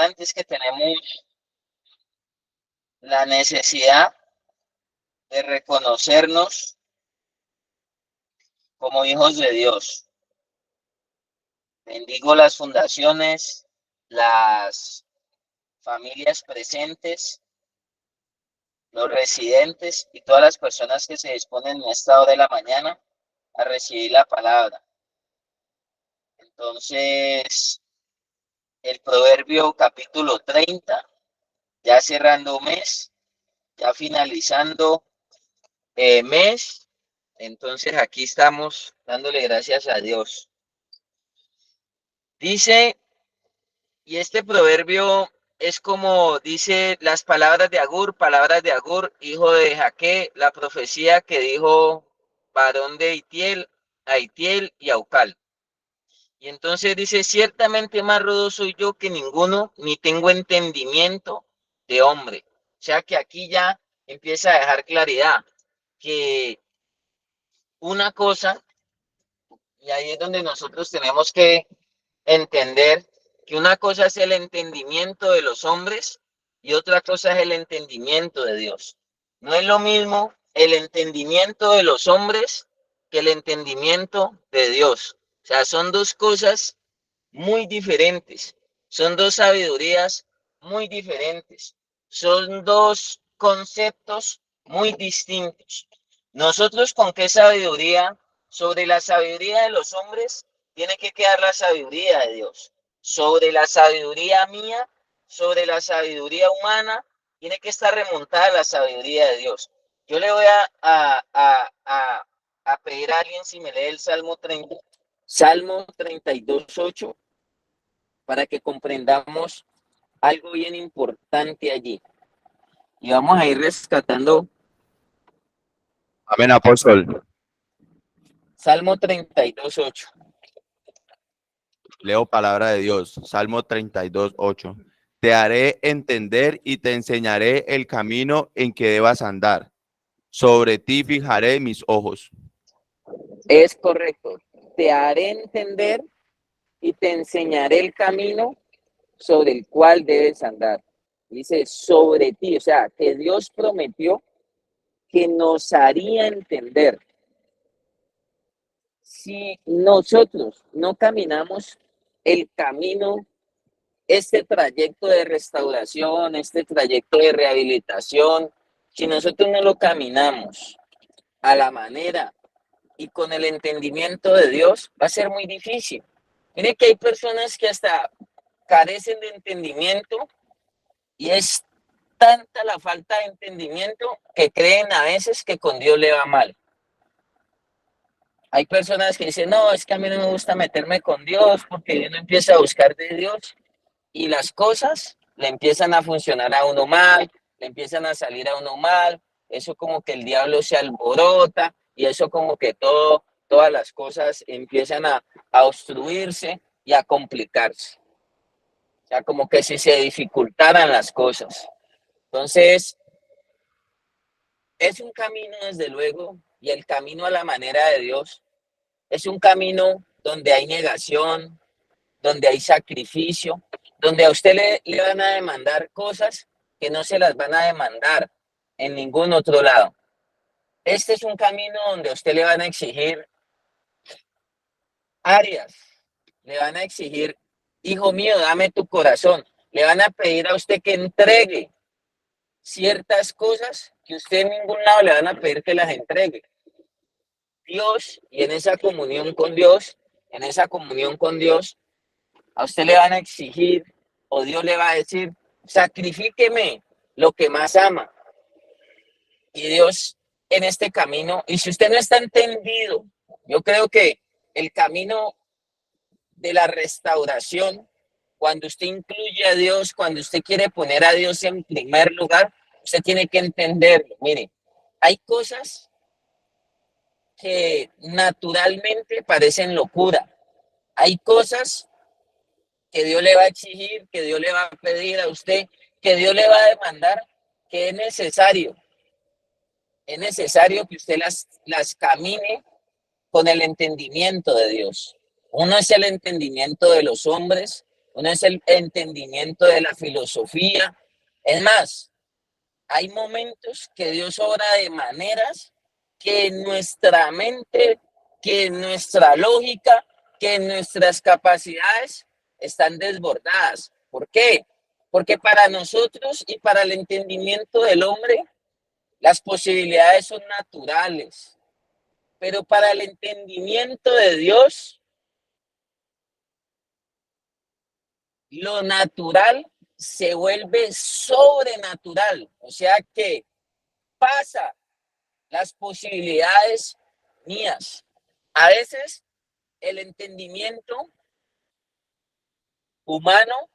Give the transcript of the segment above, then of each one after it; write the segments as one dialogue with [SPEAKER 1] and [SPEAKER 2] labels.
[SPEAKER 1] importante es que tenemos la necesidad de reconocernos como hijos de Dios. Bendigo las fundaciones, las familias presentes, los residentes y todas las personas que se disponen en esta hora de la mañana a recibir la palabra. Entonces, el Proverbio capítulo 30, ya cerrando mes, ya finalizando mes. Entonces aquí estamos dándole gracias a Dios. Dice, y este proverbio es como dice las palabras de Agur, hijo de Jaque, la profecía que dijo varón de Aitiel y Aucal. Y entonces dice, ciertamente más rudo soy yo que ninguno, ni tengo entendimiento de hombre. O sea que aquí ya empieza a dejar claridad que una cosa, y ahí es donde nosotros tenemos que entender que una cosa es el entendimiento de los hombres y otra cosa es el entendimiento de Dios. No es lo mismo el entendimiento de los hombres que el entendimiento de Dios. O sea, son dos cosas muy diferentes, son dos sabidurías muy diferentes, son dos conceptos muy distintos. Nosotros con qué sabiduría, sobre la sabiduría de los hombres, tiene que quedar la sabiduría de Dios. Sobre la sabiduría mía, sobre la sabiduría humana, tiene que estar remontada la sabiduría de Dios. Yo le voy a pedir a alguien si me lee el Salmo 30, Salmo 32:8, para que comprendamos algo bien importante allí. Y vamos a ir rescatando.
[SPEAKER 2] Amén, apóstol.
[SPEAKER 1] Salmo 32:8.
[SPEAKER 2] Leo palabra de Dios. Salmo 32:8. Te haré entender y te enseñaré el camino en que debas andar. Sobre ti fijaré mis ojos.
[SPEAKER 1] Es correcto. Te haré entender y te enseñaré el camino sobre el cual debes andar. Dice sobre ti, o sea, que Dios prometió que nos haría entender. Si nosotros no caminamos el camino, este trayecto de restauración, este trayecto de rehabilitación, si nosotros no lo caminamos a la manera y con el entendimiento de Dios, va a ser muy difícil. Mire que hay personas que hasta carecen de entendimiento y es tanta la falta de entendimiento que creen a veces que con Dios le va mal. Hay personas que dicen, no, es que a mí no me gusta meterme con Dios porque uno empieza a buscar de Dios y las cosas le empiezan a funcionar a uno mal, le empiezan a salir a uno mal, eso como que el diablo se alborota y eso como que todas las cosas empiezan a obstruirse y a complicarse. O sea, como que si se dificultaran las cosas. Entonces, es un camino desde luego y el camino a la manera de Dios es un camino donde hay negación, donde hay sacrificio, donde a usted le van a demandar cosas que no se las van a demandar en ningún otro lado. Este es un camino donde a usted le van a exigir áreas, le van a exigir, hijo mío, dame tu corazón, le van a pedir a usted que entregue ciertas cosas que usted en ningún lado le van a pedir que las entregue. Dios, y en esa comunión con Dios, a usted le van a exigir, o Dios le va a decir, sacrifíqueme lo que más ama. Y Dios en este camino, y si usted no está entendido, yo creo que el camino de la restauración, cuando usted incluye a Dios, cuando usted quiere poner a Dios en primer lugar, usted tiene que entenderlo. Mire, hay cosas que naturalmente parecen locura. Hay cosas que Dios le va a exigir, que Dios le va a pedir a usted, que Dios le va a demandar, que es necesario que usted las camine con el entendimiento de Dios. Uno es el entendimiento de los hombres uno es el entendimiento de la filosofía. Es más, hay momentos que Dios obra de maneras que nuestra mente, que nuestra lógica, que nuestras capacidades están desbordadas. ¿Por qué? Porque para nosotros y para el entendimiento del hombre, las posibilidades son naturales, pero para el entendimiento de Dios, lo natural se vuelve sobrenatural, o sea que pasa las posibilidades mías. A veces el entendimiento humano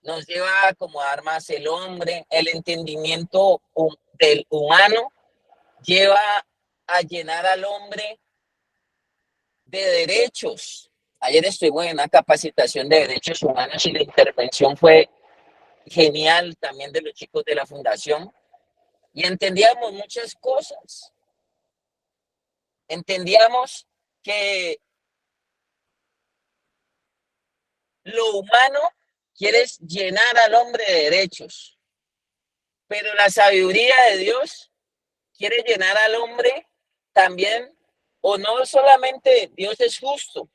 [SPEAKER 1] nos lleva a acomodar más el hombre, el entendimiento del humano lleva a llenar al hombre de derechos. Ayer estuve en una capacitación de derechos humanos y la intervención fue genial también de los chicos de la fundación y entendíamos muchas cosas. Entendíamos que lo humano quiere llenar al hombre de derechos, pero la sabiduría de Dios quiere llenar al hombre también, o no solamente Dios es justo,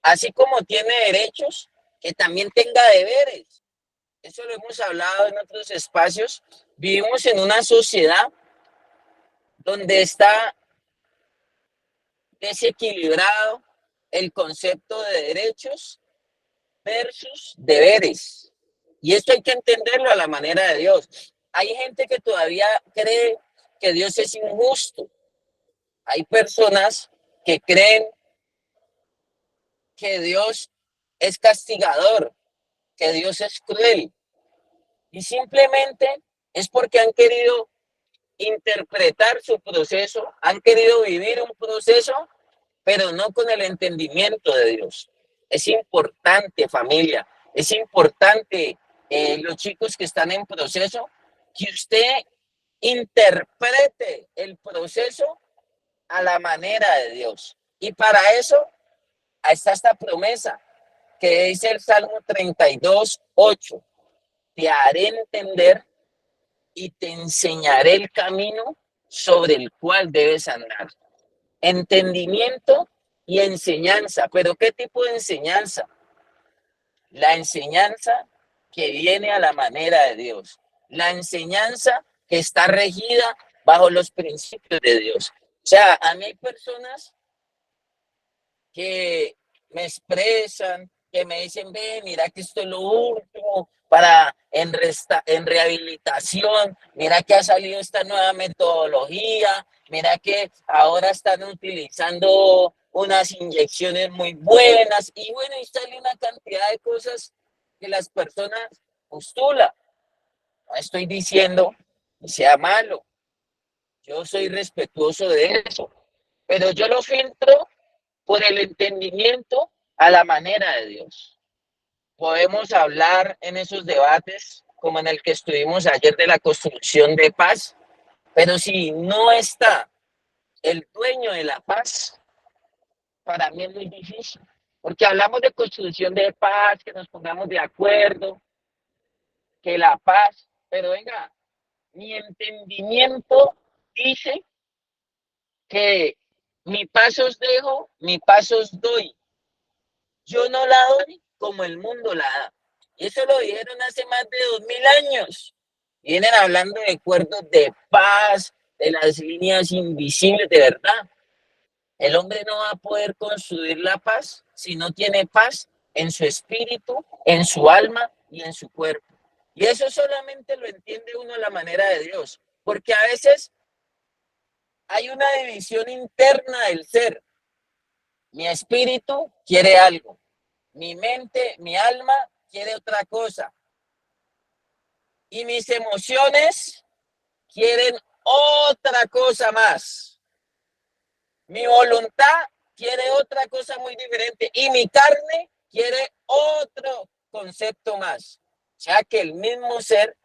[SPEAKER 1] así como tiene derechos, que también tenga deberes. Eso lo hemos hablado en otros espacios. Vivimos en una sociedad donde está desequilibrado el concepto de derechos versus deberes. Y esto hay que entenderlo a la manera de Dios. Hay gente que todavía cree que Dios es injusto. Hay personas que creen que Dios es castigador, que Dios es cruel. Y simplemente es porque han querido interpretar su proceso, han querido vivir un proceso, pero no con el entendimiento de Dios. Es importante, familia, es importante, los chicos que están en proceso, que usted interprete el proceso a la manera de Dios. Y para eso está esta promesa que dice el Salmo 32:8. Te haré entender y te enseñaré el camino sobre el cual debes andar. Entendimiento y enseñanza. ¿Pero qué tipo de enseñanza? La enseñanza que viene a la manera de Dios. La enseñanza que está regida bajo los principios de Dios. O sea, a mí hay personas que me expresan, que me dicen, ve, mira que esto es lo último para en rehabilitación, mira que ha salido esta nueva metodología, mira que ahora están utilizando unas inyecciones muy buenas y bueno, y sale una cantidad de cosas que las personas postulan. No estoy diciendo que sea malo, yo soy respetuoso de eso, pero yo lo filtro por el entendimiento a la manera de Dios. Podemos hablar en esos debates, como en el que estuvimos ayer de la construcción de paz, pero si no está el dueño de la paz, para mí es muy difícil, porque hablamos de construcción de paz, que nos pongamos de acuerdo, que la paz, pero venga, mi entendimiento dice que mi paz os dejo, mi paz os doy. Yo no la doy como el mundo la da. Y eso lo dijeron hace más de 2000 años. Vienen hablando de acuerdos de paz, de las líneas invisibles, de verdad. El hombre no va a poder construir la paz si no tiene paz en su espíritu, en su alma y en su cuerpo. Y eso solamente lo entiende uno a la manera de Dios. Porque a veces hay una división interna del ser. Mi espíritu quiere algo. Mi mente, mi alma quiere otra cosa. Y mis emociones quieren otra cosa más. Mi voluntad quiere otra cosa muy diferente. Y mi carne quiere otro concepto más. O sea que el mismo ser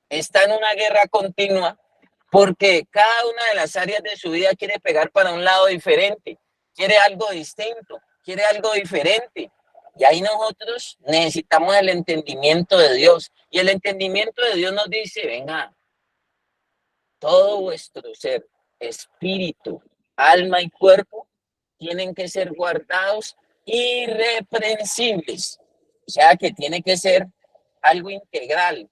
[SPEAKER 1] está en una guerra continua porque cada una de las áreas de su vida quiere pegar para un lado diferente. Quiere algo distinto, quiere algo diferente. Y ahí nosotros necesitamos el entendimiento de Dios. Y el entendimiento de Dios nos dice, venga, todo vuestro ser, espíritu, alma y cuerpo, tienen que ser guardados irreprensibles. O sea, que tiene que ser algo integral.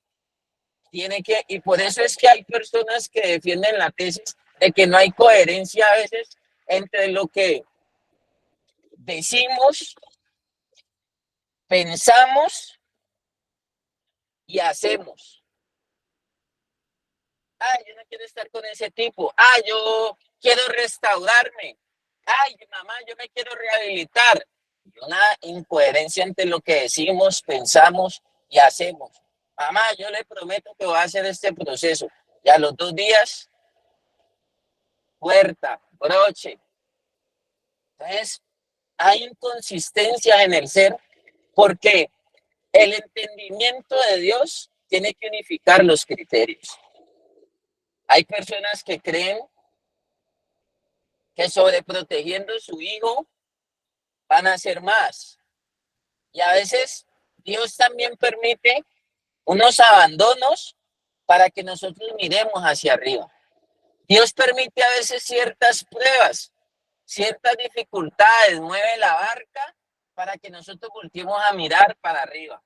[SPEAKER 1] Y por eso es que hay personas que defienden la tesis de que no hay coherencia a veces entre lo que decimos, pensamos y hacemos. Yo no quiero estar con ese tipo. Yo quiero restaurarme. Mamá, yo me quiero rehabilitar. Una incoherencia entre lo que decimos, pensamos y hacemos. Mamá, yo le prometo que voy a hacer este proceso. Y a los 2 días, puerta, broche. Entonces, hay inconsistencias en el ser porque el entendimiento de Dios tiene que unificar los criterios. Hay personas que creen que sobreprotegiendo a su hijo van a hacer más. Y a veces Dios también permite unos abandonos para que nosotros miremos hacia arriba. Dios permite a veces ciertas pruebas, ciertas dificultades, mueve la barca para que nosotros volteemos a mirar para arriba.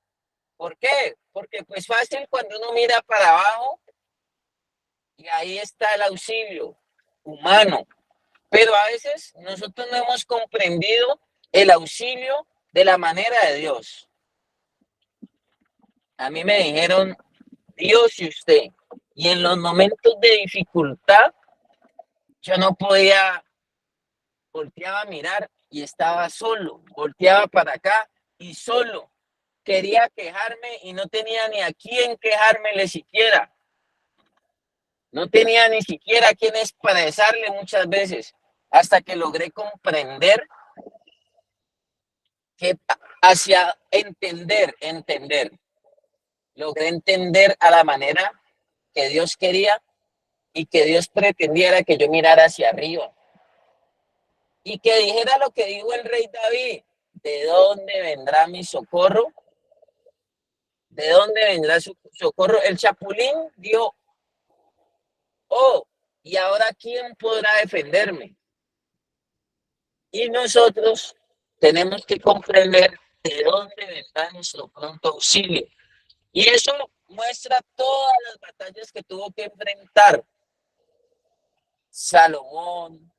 [SPEAKER 1] ¿Por qué? Porque pues fácil cuando uno mira para abajo y ahí está el auxilio humano. Pero a veces nosotros no hemos comprendido el auxilio de la manera de Dios. A mí me dijeron, Dios y usted. Y en los momentos de dificultad, yo no podía, volteaba a mirar y estaba solo. Volteaba para acá y solo. Quería quejarme y no tenía ni a quién quejármele siquiera. No tenía ni siquiera a quién expresarle muchas veces, hasta que logré comprender que hacia entender, logré entender a la manera que Dios quería y que Dios pretendiera que yo mirara hacia arriba. Y que dijera lo que dijo el rey David, ¿de dónde vendrá mi socorro? ¿De dónde vendrá su socorro? El chapulín dijo, ¿y ahora quién podrá defenderme? Y nosotros tenemos que comprender de dónde vendrá nuestro pronto auxilio. Y eso muestra todas las batallas que tuvo que enfrentar Salomón,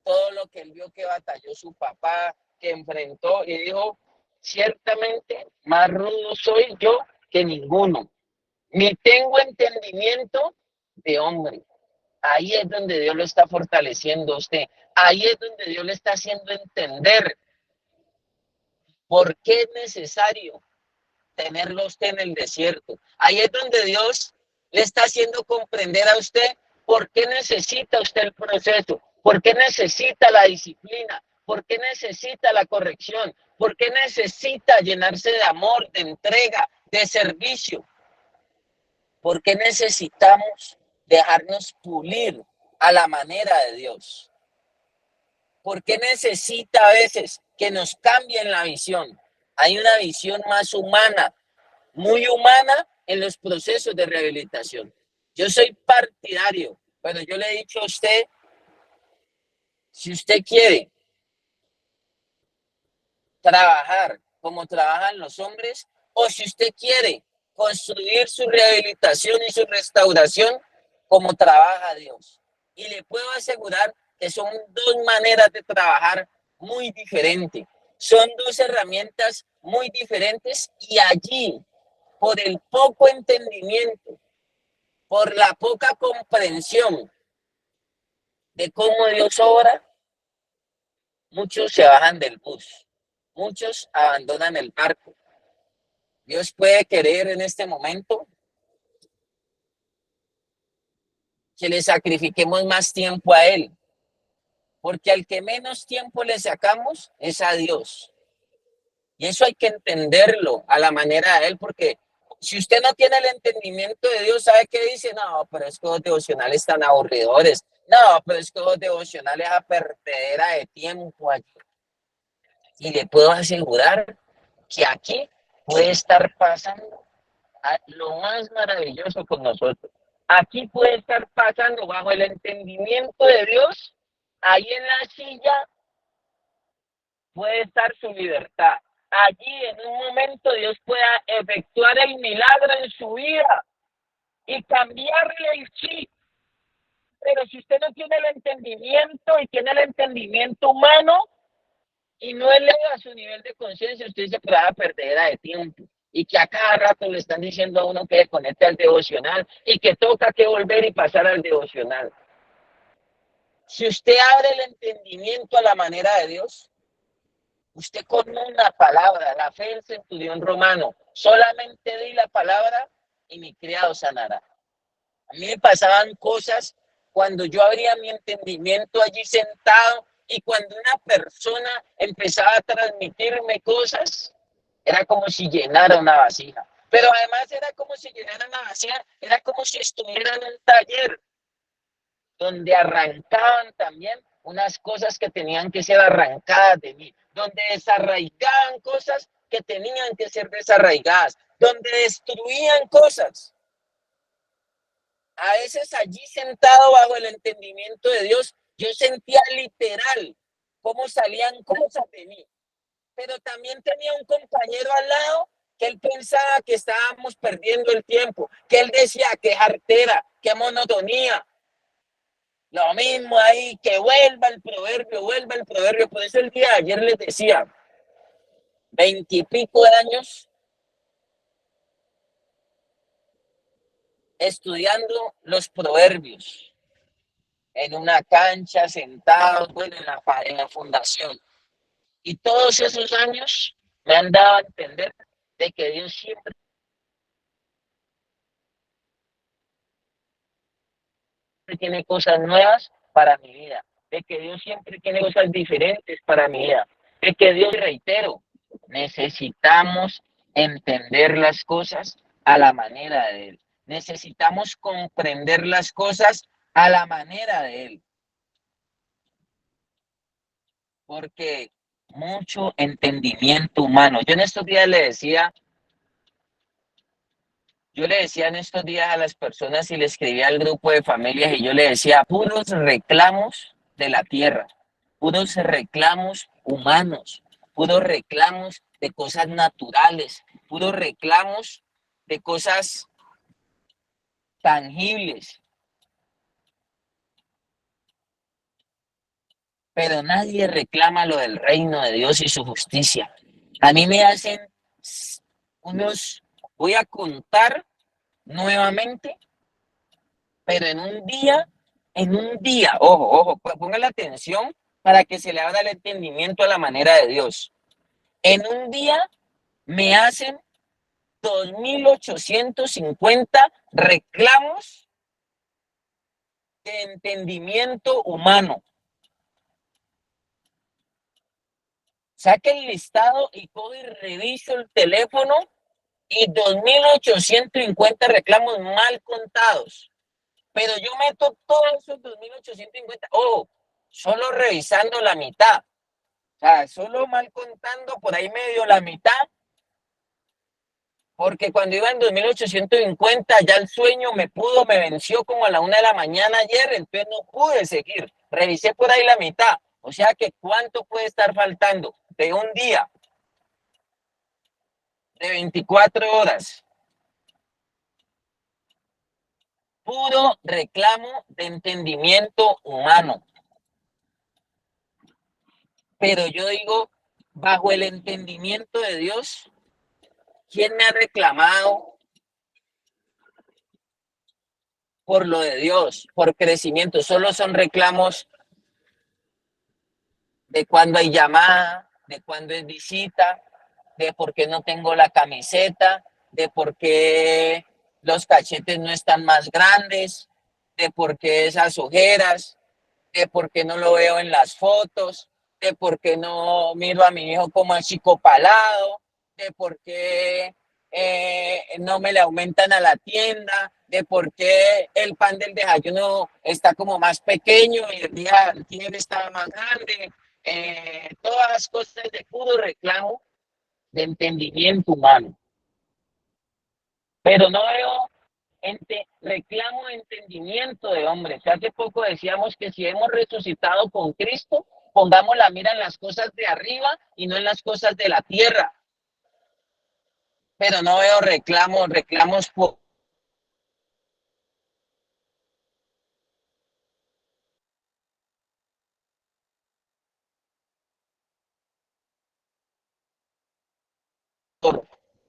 [SPEAKER 1] todo lo que él vio que batalló su papá, que enfrentó y dijo, ciertamente más rudo soy yo que ninguno, ni tengo entendimiento de hombre. Ahí es donde Dios lo está fortaleciendo a usted. Ahí es donde Dios le está haciendo entender por qué es necesario tenerlo usted en el desierto. Ahí es donde Dios le está haciendo comprender a usted por qué necesita usted el proceso, por qué necesita la disciplina, por qué necesita la corrección, por qué necesita llenarse de amor, de entrega, de servicio, por qué necesitamos dejarnos pulir a la manera de Dios. ¿Por qué necesita a veces que nos cambien la visión? Hay una visión más humana, muy humana en los procesos de rehabilitación. Yo soy partidario, pero yo le he dicho a usted, si usted quiere trabajar como trabajan los hombres, o si usted quiere construir su rehabilitación y su restauración como trabaja Dios. Y le puedo asegurar que son 2 maneras de trabajar muy diferentes. Son 2 herramientas muy diferentes y allí, por el poco entendimiento, por la poca comprensión de cómo Dios obra, muchos se bajan del bus, muchos abandonan el barco. Dios puede querer en este momento que le sacrifiquemos más tiempo a Él, porque al que menos tiempo le sacamos es a Dios. Y eso hay que entenderlo a la manera de Él, porque si usted no tiene el entendimiento de Dios, ¿sabe qué dice? No, pero es que los devocionales están aburridores. No, pero es que los devocionales a perdedera de tiempo allí. Y le puedo asegurar que aquí puede estar pasando lo más maravilloso con nosotros. Aquí puede estar pasando bajo el entendimiento de Dios, ahí en la silla puede estar su libertad. Allí en un momento Dios pueda efectuar el milagro en su vida y cambiarle el chip. Pero si usted no tiene el entendimiento y tiene el entendimiento humano y no eleva su nivel de conciencia, usted se puede perder de tiempo. Y que a cada rato le están diciendo a uno que conecte al devocional y que toca que volver y pasar al devocional. Si usted abre el entendimiento a la manera de Dios, usted con una palabra, la fe del centurión romano, solamente di la palabra y mi criado sanará. A mí me pasaban cosas cuando yo abría mi entendimiento allí sentado y cuando una persona empezaba a transmitirme cosas, era como si llenara una vasija. Pero además era como si llenara una vasija, era como si estuviera en un taller donde arrancaban también unas cosas que tenían que ser arrancadas de mí, donde desarraigaban cosas que tenían que ser desarraigadas, donde destruían cosas. A veces allí sentado bajo el entendimiento de Dios, yo sentía literal cómo salían cosas de mí. Pero también tenía un compañero al lado que él pensaba que estábamos perdiendo el tiempo, que él decía que jartera, que monotonía. Lo mismo ahí, que vuelva el proverbio, vuelva el proverbio. Por eso el día de ayer les decía, 20 y pico de años estudiando los proverbios en una cancha, sentados, bueno, en la fundación. Y todos esos años me han dado a entender de que Dios siempre tiene cosas nuevas para mi vida, de que Dios siempre tiene cosas diferentes para mi vida, de que Dios, reitero, necesitamos entender las cosas a la manera de Él. Necesitamos comprender las cosas a la manera de Él. Porque mucho entendimiento humano. Yo le decía en estos días a las personas y le escribía al grupo de familias y yo le decía, puros reclamos de la tierra, puros reclamos humanos, puros reclamos de cosas naturales, puros reclamos de cosas tangibles. Pero nadie reclama lo del reino de Dios y su justicia. A mí me hacen voy a contar nuevamente, pero en un día, ojo, ponga la atención para que se le abra el entendimiento a la manera de Dios. En un día me hacen 2.850 reclamos de entendimiento humano. Saque el listado y cojo y reviso el teléfono y 2.850 reclamos mal contados. Pero yo meto todos esos 2.850, solo revisando la mitad. O sea, solo mal contando por ahí medio la mitad, porque cuando iba en 2.850 ya el sueño me venció como a la 1 de la mañana ayer, entonces no pude seguir. Revisé por ahí la mitad. O sea que ¿cuánto puede estar faltando de un día? De 24 horas. Puro reclamo de entendimiento humano. Pero yo digo, bajo el entendimiento de Dios, ¿quién me ha reclamado por lo de Dios, por crecimiento? Solo son reclamos de cuando hay llamada, de cuando es visita, de por qué no tengo la camiseta, de por qué los cachetes no están más grandes, de por qué esas ojeras, de por qué no lo veo en las fotos, de por qué no miro a mi hijo como achicopalado, de por qué no me le aumentan a la tienda, de por qué el pan del desayuno está como más pequeño y el día anterior estaba más grande. Todas las cosas de puro reclamo de entendimiento humano. Pero no veo reclamo de entendimiento de hombres. Hace poco decíamos que si hemos resucitado con Cristo, pongamos la mira en las cosas de arriba y no en las cosas de la tierra. Pero no veo reclamos por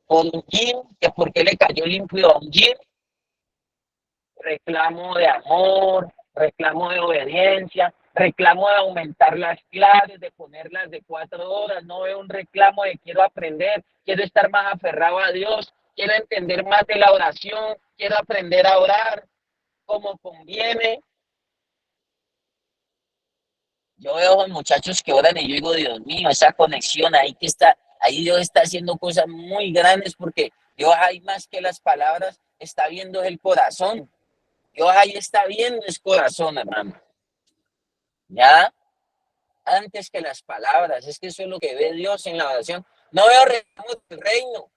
[SPEAKER 1] un gym, que por qué le cayó limpio a un gym, reclamo de amor, reclamo de obediencia, reclamo de aumentar las clases, de ponerlas de 4 horas. No veo un reclamo de quiero aprender, quiero estar más aferrado a Dios, quiero entender más de la oración, quiero aprender a orar como conviene. Yo veo a los muchachos que oran y yo digo, Dios mío, esa conexión ahí que está, ahí Dios está haciendo cosas muy grandes porque Dios hay más que las palabras, está viendo el corazón. Dios ahí está viendo el corazón, hermano. ¿Ya? Antes que las palabras, es que eso es lo que ve Dios en la oración. No veo el reino.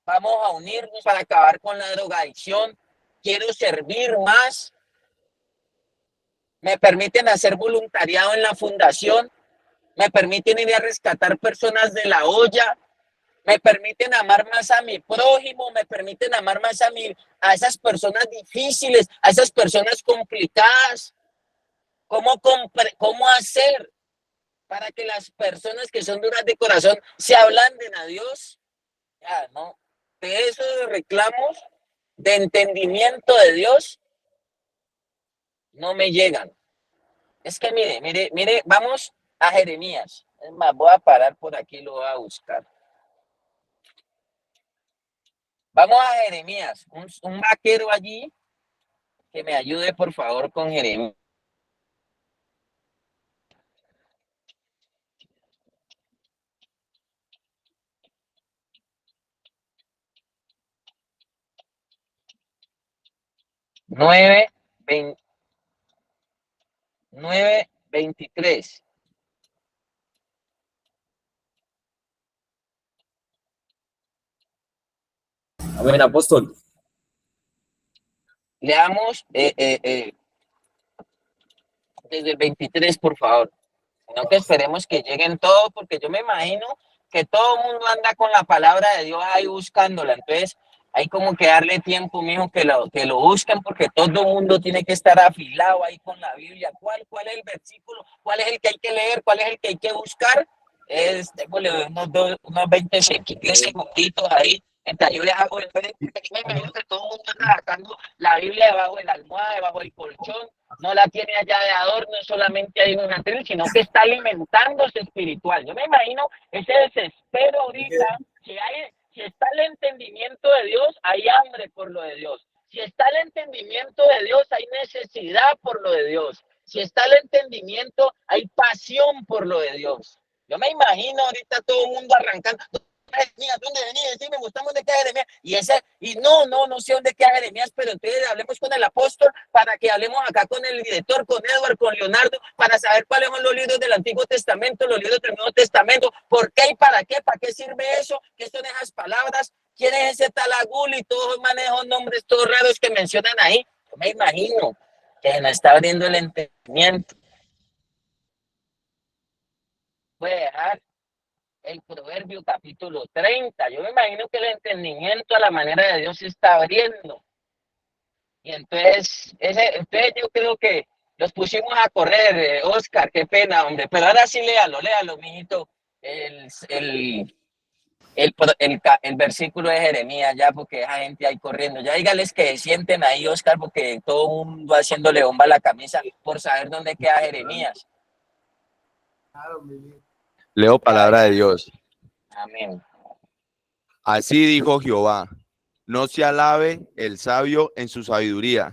[SPEAKER 1] Vamos a unirnos para acabar con la drogadicción. Quiero servir más. Me permiten hacer voluntariado en la fundación. Me permiten ir a rescatar personas de la olla. Me permiten amar más a mi prójimo. Me permiten amar más a esas personas difíciles, a esas personas complicadas. ¿Cómo hacer para que las personas que son duras de corazón se ablanden a Dios? Ya, ¿no? De esos reclamos de entendimiento de Dios no me llegan. Es que mire, vamos a Jeremías. Es más, voy a parar por aquí, lo voy a buscar. Vamos a Jeremías, un vaquero allí que me ayude por favor con Jeremías. Nueve 9:23.
[SPEAKER 3] Amén, apóstol.
[SPEAKER 1] Leamos desde el 23, por favor. No que esperemos que lleguen todos, porque yo me imagino que todo el mundo anda con la palabra de Dios ahí buscándola. Entonces, hay como que darle tiempo, mijo, que lo busquen, porque todo el mundo tiene que estar afilado ahí con la Biblia. ¿Cuál es el versículo? ¿Cuál es el que hay que leer? ¿Cuál es el que hay que buscar? Démosle unos 20 segunditos ahí. Entonces, yo les hago el frente. Me imagino que todo el mundo está sacando la Biblia debajo de la almohada, debajo del colchón. No la tiene allá de adorno solamente ahí en un atril, sino que está alimentándose espiritual. Yo me imagino ese desespero ahorita, si está el entendimiento de Dios, hay hambre por lo de Dios. Si está el entendimiento de Dios, hay necesidad por lo de Dios. Si está el entendimiento, hay pasión por lo de Dios. Yo me imagino ahorita todo el mundo arrancando. Jeremías, ¿dónde venía? Decime, mostramos dónde queda Jeremías. Y no sé dónde queda Jeremías, pero entonces hablemos con el apóstol para que hablemos acá con el director, con Edward, con Leonardo, para saber cuáles son los libros del Antiguo Testamento, los libros del Nuevo Testamento, por qué y para qué sirve eso, qué son esas palabras, quién es ese tal Agul y todos esos nombres todos raros que mencionan ahí. Yo me imagino que nos está abriendo el entendimiento. Puede dejar el Proverbio capítulo 30. Yo me imagino que el entendimiento a la manera de Dios se está abriendo. Y entonces yo creo que los pusimos a correr, Oscar, qué pena, hombre. Pero ahora sí léalo, mijito, el versículo de Jeremías, ya, porque esa gente ahí corriendo. Ya dígales que sienten ahí, Oscar, porque todo el mundo haciéndole bomba a la camisa por saber dónde queda Jeremías.
[SPEAKER 2] Leo palabra de Dios.
[SPEAKER 1] Amén.
[SPEAKER 2] Así dijo Jehová: no se alabe el sabio en su sabiduría,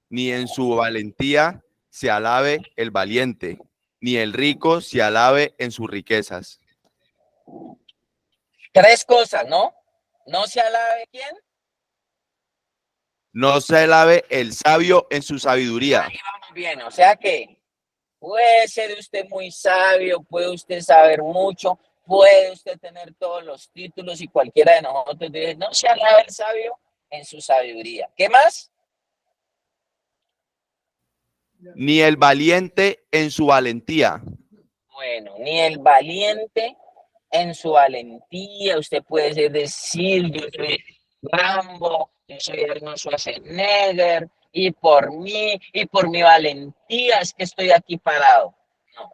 [SPEAKER 2] ni en su valentía se alabe el valiente, ni el rico se alabe en sus riquezas.
[SPEAKER 1] 3 cosas, ¿no? ¿No se alabe quién?
[SPEAKER 2] No se alabe el sabio en su sabiduría.
[SPEAKER 1] Ahí vamos bien, o sea que puede ser usted muy sabio, puede usted saber mucho, Puede usted tener todos los títulos y cualquiera de nosotros dice, no se alaba el sabio en su sabiduría. ¿Qué más?
[SPEAKER 2] Ni el valiente en su valentía.
[SPEAKER 1] Bueno, ni el valiente en su valentía. Usted puede decir, yo soy Rambo, yo soy Arnold Schwarzenegger, y por mí, y por mi valentía es que estoy aquí parado. No,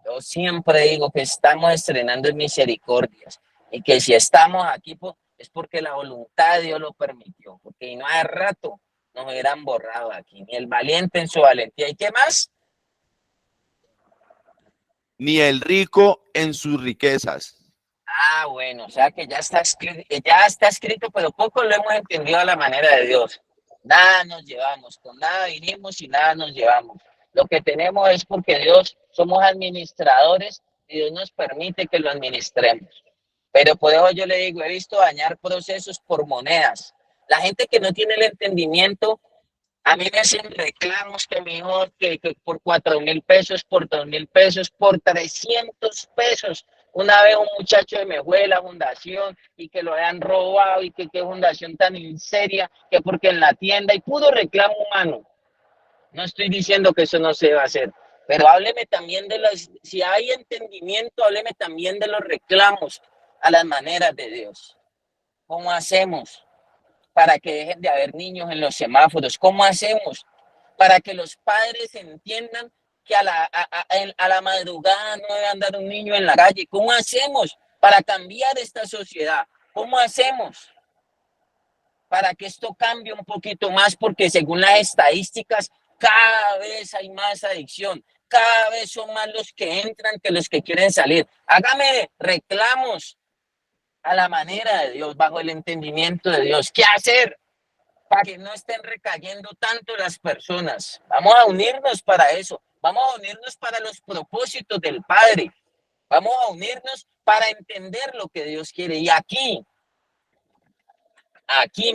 [SPEAKER 1] yo siempre digo que estamos estrenando en misericordias y que si estamos aquí es porque la voluntad de Dios lo permitió, porque no hay rato nos hubieran borrado aquí, ni el valiente en su valentía. ¿Y qué más?
[SPEAKER 2] Ni el rico en sus riquezas.
[SPEAKER 1] Ah, bueno, o sea que ya está escrito, pero poco lo hemos entendido a la manera de Dios. Nada nos llevamos, con nada vinimos y nada nos llevamos. Lo que tenemos es porque Dios, somos administradores y Dios nos permite que lo administremos. Pero por eso yo le digo, he visto dañar procesos por monedas. La gente que no tiene el entendimiento, a mí me hacen reclamos que mejor que por 4.000 pesos, por 2.000 pesos, por 300 pesos. Una vez un muchacho me fue de la fundación y que lo habían robado y que qué fundación tan inseria, que porque en la tienda y puro reclamo humano. No estoy diciendo que eso no se va a hacer, pero hábleme también de las, si hay entendimiento, hábleme también de los reclamos a las maneras de Dios. ¿Cómo hacemos para que dejen de haber niños en los semáforos? ¿Cómo hacemos para que los padres entiendan que a la madrugada no debe andar un niño en la calle? ¿Cómo hacemos para cambiar esta sociedad? ¿Cómo hacemos para que esto cambie un poquito más? Porque según las estadísticas, cada vez hay más adicción, cada vez son más los que entran que los que quieren salir. Hágame reclamos a la manera de Dios, bajo el entendimiento de Dios. ¿Qué hacer para que no estén recayendo tanto las personas? Vamos a unirnos para eso. Vamos a unirnos para los propósitos del Padre. Vamos a unirnos para entender lo que Dios quiere. Y aquí,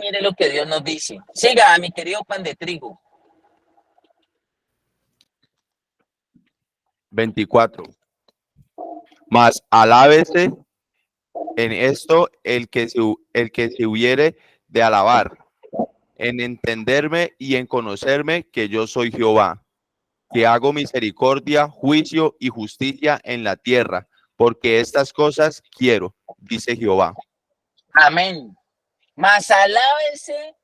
[SPEAKER 1] mire lo que Dios nos dice. Siga, mi querido pan de trigo.
[SPEAKER 2] 24. Mas alábese en esto el que se hubiere de alabar, en entenderme y en conocerme que yo soy Jehová, que hago misericordia, juicio y justicia en la tierra, porque estas cosas quiero, dice Jehová.
[SPEAKER 1] Amén. Mas alábese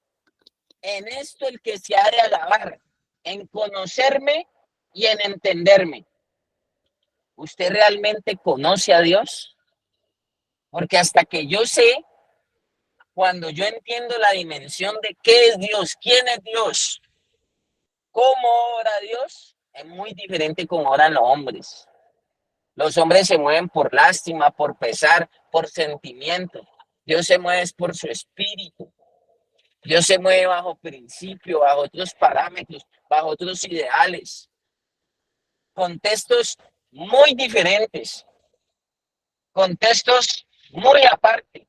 [SPEAKER 1] en esto el que se ha de alabar, en conocerme y en entenderme. ¿Usted realmente conoce a Dios? Porque hasta que yo sé, cuando yo entiendo la dimensión de qué es Dios, quién es Dios, cómo obra Dios, es muy diferente como oran los hombres. Los hombres se mueven por lástima, por pesar, por sentimiento. Dios se mueve por su espíritu. Dios se mueve bajo principio, bajo otros parámetros, bajo otros ideales. Contextos muy diferentes, contextos muy aparte.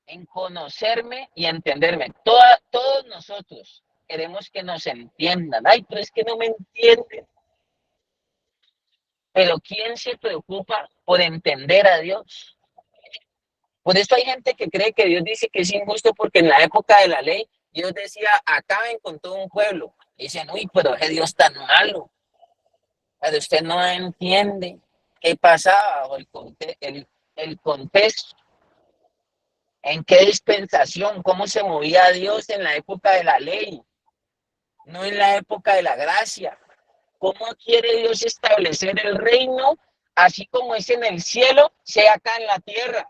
[SPEAKER 1] En conocerme y entenderme. Todos nosotros queremos que nos entiendan. Ay, pero es que no me entienden. Pero ¿quién se preocupa por entender a Dios? Por eso hay gente que cree que Dios dice que es injusto porque en la época de la ley Dios decía, acaben con todo un pueblo. Y dicen, uy, pero es Dios tan malo. Pero usted no entiende qué pasaba bajo el contexto. ¿En qué dispensación? ¿Cómo se movía Dios en la época de la ley? No en la época de la gracia. ¿Cómo quiere Dios establecer el reino? Así como es en el cielo, sea acá en la tierra.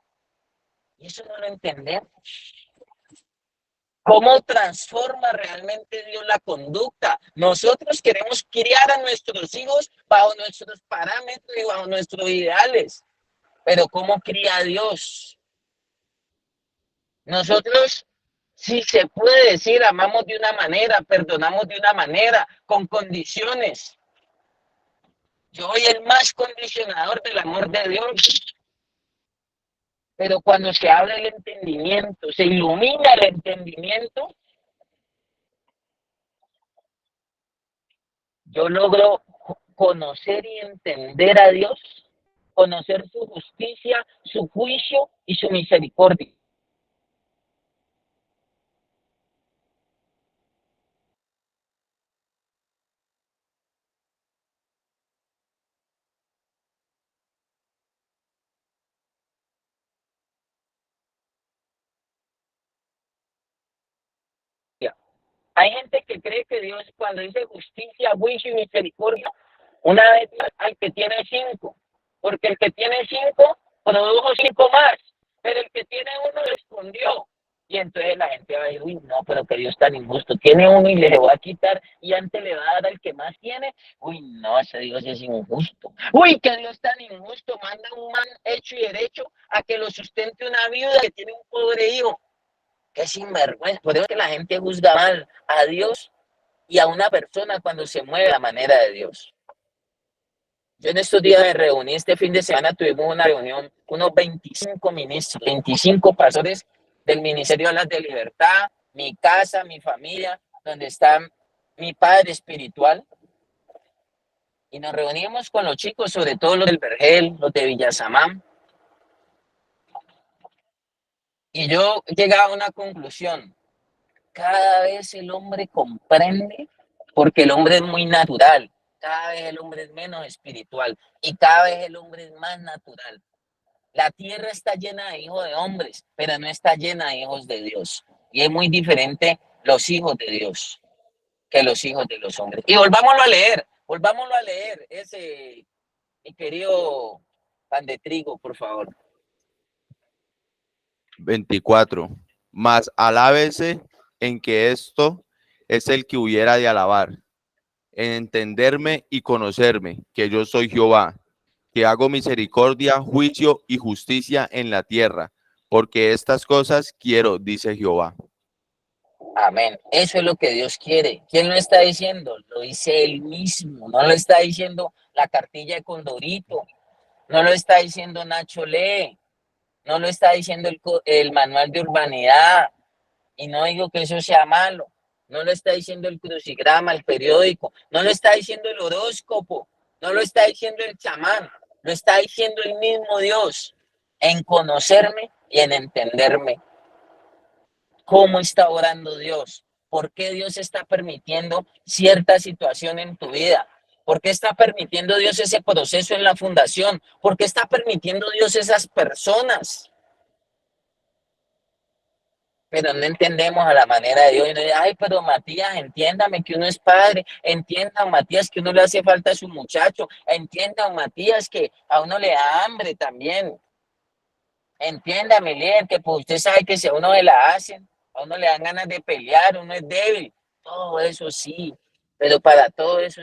[SPEAKER 1] Y eso no lo entendemos. ¿Cómo transforma realmente Dios la conducta? Nosotros queremos criar a nuestros hijos bajo nuestros parámetros y bajo nuestros ideales. Pero ¿cómo cría a Dios? Nosotros, si se puede decir, amamos de una manera, perdonamos de una manera, con condiciones. Yo soy el más condicionador del amor de Dios. Pero cuando se abre el entendimiento, se ilumina el entendimiento, yo logro conocer y entender a Dios conocer su justicia, su juicio y su misericordia. Hay gente que cree que Dios, cuando dice justicia, juicio y misericordia, una vez al que tiene 5, porque el que tiene 5 produjo 5 más, pero el que tiene 1 le escondió. Y entonces la gente va a decir, uy, no, pero que Dios tan injusto, tiene 1 y le va a quitar y antes le va a dar al que más tiene. Uy, no, ese Dios es injusto. Uy, que Dios tan injusto, manda un man hecho y derecho a que lo sustente una viuda que tiene un pobre hijo. Qué sinvergüenza. Por eso que la gente juzga mal a Dios y a una persona cuando se mueve a la manera de Dios. Yo en estos días me reuní, este fin de semana tuvimos una reunión, unos 25 ministros, 25 pastores del Ministerio de las de Libertad, mi casa, mi familia, donde está mi padre espiritual. Y nos reunimos con los chicos, sobre todo los del Vergel, los de Villasamán. Y yo llegaba a una conclusión. Cada vez el hombre comprende, porque el hombre es muy natural. Cada vez el hombre es menos espiritual y cada vez el hombre es más natural. La tierra está llena de hijos de hombres, pero no está llena de hijos de Dios. Y es muy diferente los hijos de Dios que los hijos de los hombres. Y volvámoslo a leer ese, mi querido pan de trigo, por favor.
[SPEAKER 2] 24. Mas alábese en que esto es el que hubiera de alabar, en entenderme y conocerme, que yo soy Jehová, que hago misericordia, juicio y justicia en la tierra, porque estas cosas quiero, dice Jehová.
[SPEAKER 1] Amén. Eso es lo que Dios quiere. ¿Quién lo está diciendo? Lo dice Él mismo. No lo está diciendo la cartilla de Condorito. No lo está diciendo Nacho Lee. No lo está diciendo el manual de urbanidad. Y no digo que eso sea malo. No lo está diciendo el crucigrama, el periódico. No lo está diciendo el horóscopo. No lo está diciendo el chamán. Lo está diciendo el mismo Dios. En conocerme y en entenderme. ¿Cómo está orando Dios? ¿Por qué Dios está permitiendo cierta situación en tu vida? ¿Por qué está permitiendo Dios ese proceso en la fundación? ¿Por qué está permitiendo Dios esas personas? Pero no entendemos a la manera de Dios. Ay, pero Matías, entiéndame que uno es padre. Entiendan, Matías, que uno le hace falta a su muchacho. Entiendan, Matías, que a uno le da hambre también. Entiéndame, líder, que pues usted sabe que si a uno se la hacen, a uno le dan ganas de pelear, uno es débil. Todo eso sí, pero para todo eso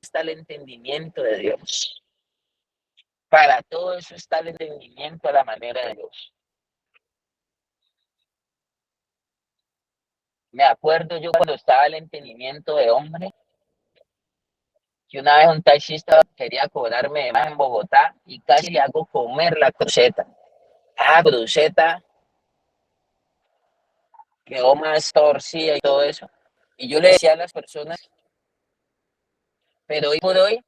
[SPEAKER 1] está el entendimiento de Dios. Para todo eso está el entendimiento a la manera de Dios. Me acuerdo yo cuando estaba el entendimiento de hombre, que una vez un taxista quería cobrarme de más en Bogotá y casi le hago comer la cruceta. Ah, cruceta quedó más torcida y todo eso. Y yo le decía a las personas, pero hoy por hoy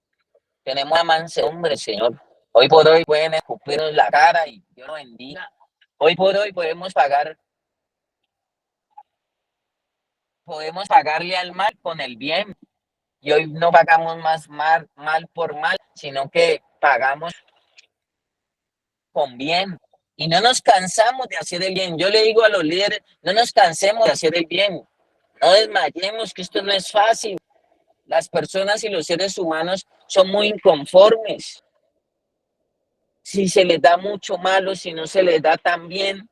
[SPEAKER 1] tenemos a mansedumbre, Señor. Hoy por hoy pueden escupirnos la cara y Dios nos bendiga. Hoy por hoy podemos pagarle al mal con el bien. Y hoy no pagamos más mal por mal, sino que pagamos con bien. Y no nos cansamos de hacer el bien. Yo le digo a los líderes, no nos cansemos de hacer el bien. No desmayemos, que esto no es fácil. Las personas y los seres humanos son muy inconformes. Si se les da mucho malo, si no se les da tan bien.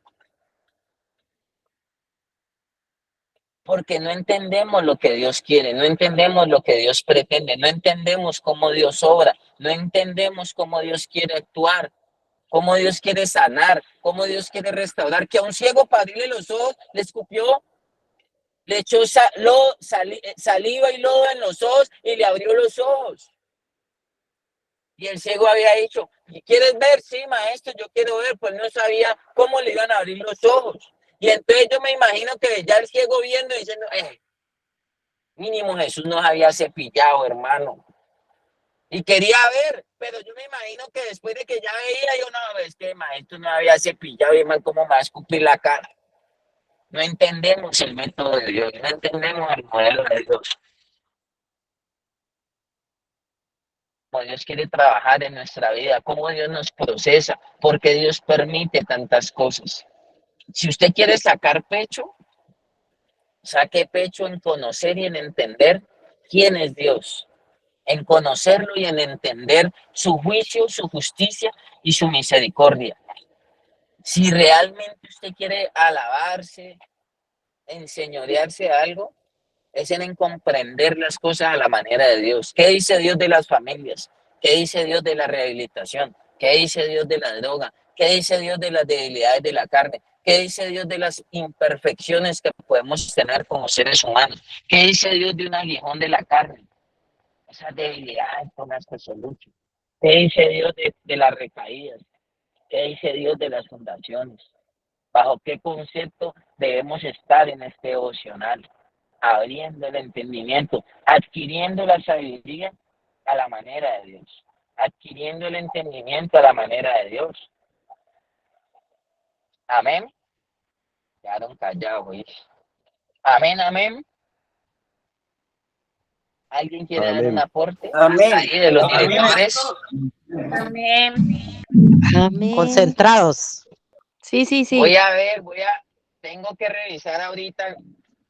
[SPEAKER 1] Porque no entendemos lo que Dios quiere, no entendemos lo que Dios pretende, no entendemos cómo Dios obra, no entendemos cómo Dios quiere actuar, cómo Dios quiere sanar, cómo Dios quiere restaurar. Que a un ciego para abrirle los ojos le escupió, le echó saliva y lodo en los ojos y le abrió los ojos. Y el ciego había dicho, ¿quieres ver? Sí, maestro, yo quiero ver. Pues no sabía cómo le iban a abrir los ojos. Y entonces yo me imagino que ya el ciego viendo y diciendo, Mínimo Jesús nos había cepillado, hermano. Y quería ver, pero yo me imagino que después de que ya veía, yo no, es que maestro no había cepillado y man, ¿cómo me va a escupir la cara? No entendemos el método de Dios, no entendemos el modelo de Dios. Cómo Dios quiere trabajar en nuestra vida, cómo Dios nos procesa, porque Dios permite tantas cosas. Si usted quiere sacar pecho, saque pecho en conocer y en entender quién es Dios, en conocerlo y en entender su juicio, su justicia y su misericordia. Si realmente usted quiere alabarse, enseñorearse de algo, es en comprender las cosas a la manera de Dios. ¿Qué dice Dios de las familias? ¿Qué dice Dios de la rehabilitación? ¿Qué dice Dios de la droga? ¿Qué dice Dios de las debilidades de la carne? ¿Qué dice Dios de las imperfecciones que podemos tener como seres humanos? ¿Qué dice Dios de un aguijón de la carne? Esas debilidades con las que se lucha. ¿Qué dice Dios de las recaídas? ¿Qué dice Dios de las fundaciones? ¿Bajo qué concepto debemos estar en este devocional? Abriendo el entendimiento, adquiriendo la sabiduría a la manera de Dios, adquiriendo el entendimiento a la manera de Dios. Amén. Quedaron callados, ¿oís? Amén, amén. ¿Alguien quiere dar un
[SPEAKER 4] Amén.
[SPEAKER 1] aporte?
[SPEAKER 3] Amén.
[SPEAKER 1] Ahí de los directores.
[SPEAKER 5] Amén.
[SPEAKER 6] Amén.
[SPEAKER 5] Concentrados.
[SPEAKER 6] Sí, sí,
[SPEAKER 1] Voy
[SPEAKER 6] sí.
[SPEAKER 1] a ver, tengo que revisar ahorita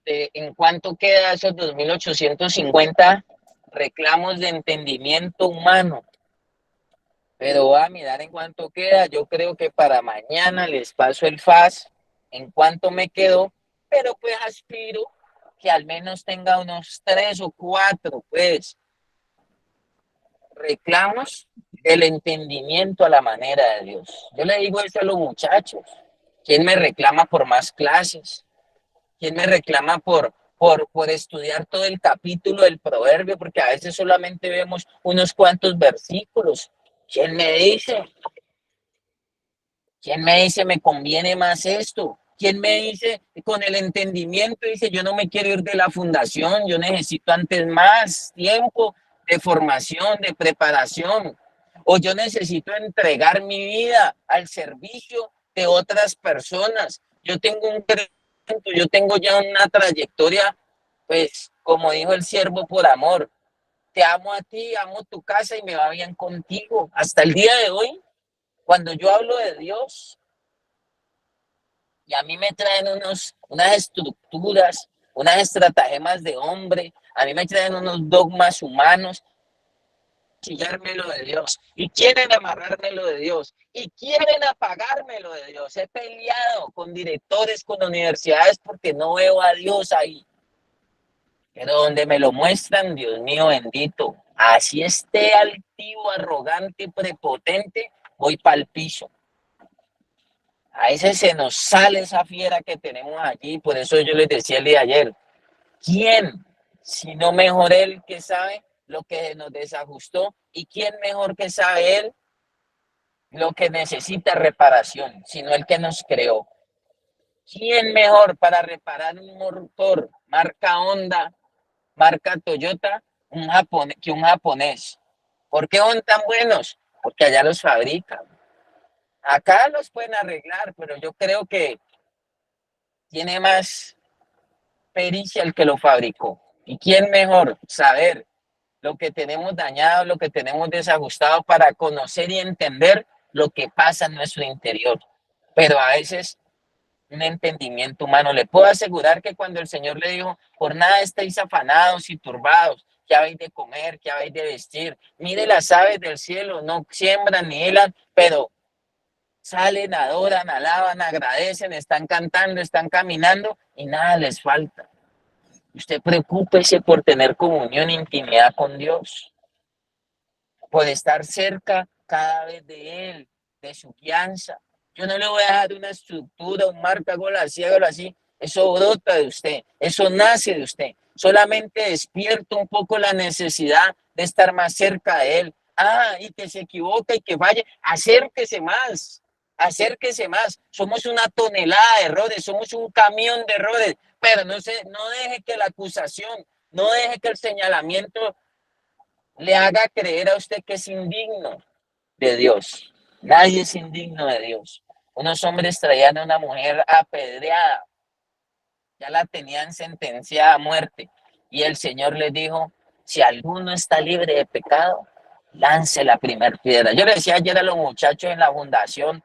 [SPEAKER 1] en cuánto queda esos 2.850 reclamos de entendimiento humano. Pero voy a mirar en cuánto queda. Yo creo que para mañana les paso el FAS en cuánto me quedó, pero pues aspiro que al menos tenga unos 3 o 4, pues, reclamos del entendimiento a la manera de Dios. Yo le digo eso a los muchachos. ¿Quién me reclama por más clases? ¿Quién me reclama por estudiar todo el capítulo del proverbio? Porque a veces solamente vemos unos cuantos versículos. ¿Quién me dice? ¿Quién me dice me conviene más esto? ¿Quién me dice con el entendimiento? Dice, yo no me quiero ir de la fundación, yo necesito antes más tiempo de formación, de preparación. O yo necesito entregar mi vida al servicio de otras personas. Yo tengo yo tengo ya una trayectoria, pues, como dijo el siervo, por amor. Te amo a ti, amo tu casa y me va bien contigo. Hasta el día de hoy, cuando yo hablo de Dios, y a mí me traen unas estructuras, unas estratagemas de hombre, a mí me traen unos dogmas humanos, chillármelo de Dios, y quieren amarrármelo de Dios, y quieren apagármelo de Dios. He peleado con directores, con universidades, porque no veo a Dios ahí. Pero donde me lo muestran, Dios mío bendito, así esté altivo, arrogante, prepotente, voy para el piso. A veces se nos sale esa fiera que tenemos allí, por eso yo les decía el día de ayer, ¿quién, si no mejor él que sabe lo que nos desajustó? ¿Y quién mejor que sabe él lo que necesita reparación, sino el que nos creó? ¿Quién mejor para reparar un motor marca Honda, marca Toyota, que un japonés? ¿Por qué son tan buenos? Porque allá los fabrican. Acá los pueden arreglar, pero yo creo que tiene más pericia el que lo fabricó. ¿Y quién mejor saber lo que tenemos dañado, lo que tenemos desajustado para conocer y entender lo que pasa en nuestro interior? Pero a veces un entendimiento humano. Le puedo asegurar que cuando el Señor le dijo, por nada estéis afanados y turbados, ¿qué habéis de comer? ¿Qué habéis de vestir? Mire las aves del cielo, no siembran ni helan, pero salen, adoran, alaban, agradecen, están cantando, están caminando y nada les falta. Usted preocúpese por tener comunión e intimidad con Dios, por estar cerca cada vez de Él, de su guianza. Yo no le voy a dejar una estructura, un marca, hágalo así, hágalo así. Eso brota de usted, eso nace de usted. Solamente despierta un poco la necesidad de estar más cerca de Él. Y que se equivoque y que falle, acérquese más. Acérquese más. Somos una tonelada de errores, somos un camión de errores, pero no deje que la acusación, No deje que el señalamiento le haga creer a usted que es indigno de Dios. Nadie es indigno de Dios. Unos hombres traían a una mujer apedreada, ya la tenían sentenciada a muerte. Y el Señor les dijo, si alguno está libre de pecado, lance la primera piedra. Yo le decía ayer a los muchachos en la fundación,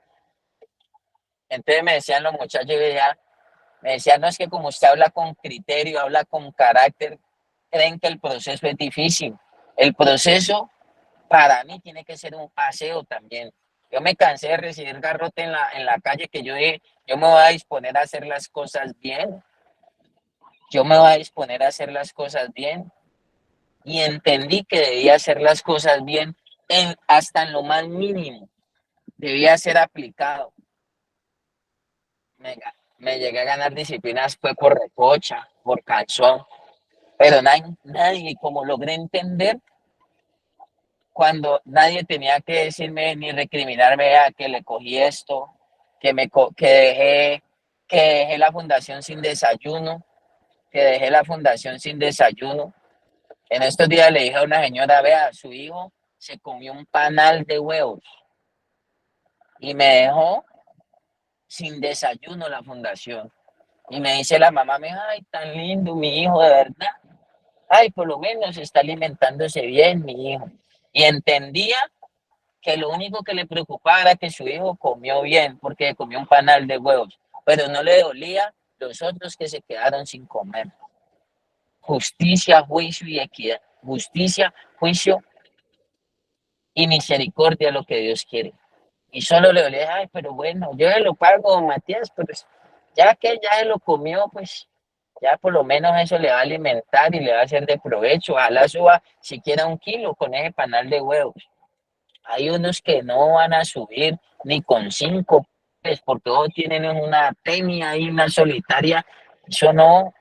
[SPEAKER 1] entonces me decían los muchachos, me decían, no, es que como usted habla con criterio, habla con carácter, creen que el proceso es difícil. El proceso para mí tiene que ser un paseo también. Yo me cansé de recibir garrote en la calle, que yo dije, yo me voy a disponer a hacer las cosas bien. Yo me voy a disponer a hacer las cosas bien. Y entendí que debía hacer las cosas bien hasta en lo más mínimo. Debía ser aplicado. Me, me llegué a ganar disciplinas, fue por recocha, por calzón. Pero nadie, como logré entender, cuando nadie tenía que decirme ni recriminarme a que le cogí esto, que dejé la fundación sin desayuno, que dejé la fundación sin desayuno. En estos días le dije a una señora, vea, su hijo se comió un panal de huevos y me dejó sin desayuno la fundación. Y me dice la mamá, ay, tan lindo mi hijo, de verdad. Ay, por lo menos está alimentándose bien mi hijo. Y entendía que lo único que le preocupaba era que su hijo comió bien, porque comió un panal de huevos, pero no le dolía los otros que se quedaron sin comer. Justicia, juicio y equidad. Justicia, juicio y misericordia es lo que Dios quiere. Y solo le dolía, ay, pero bueno, yo se lo pago, Matías, pero ya que ya se lo comió, pues ya por lo menos eso le va a alimentar y le va a hacer de provecho. Ojalá suba siquiera 1 kilo con ese panal de huevos. Hay unos que no van a subir ni con 5, pues, porque todos tienen una tenia y una solitaria. Eso no.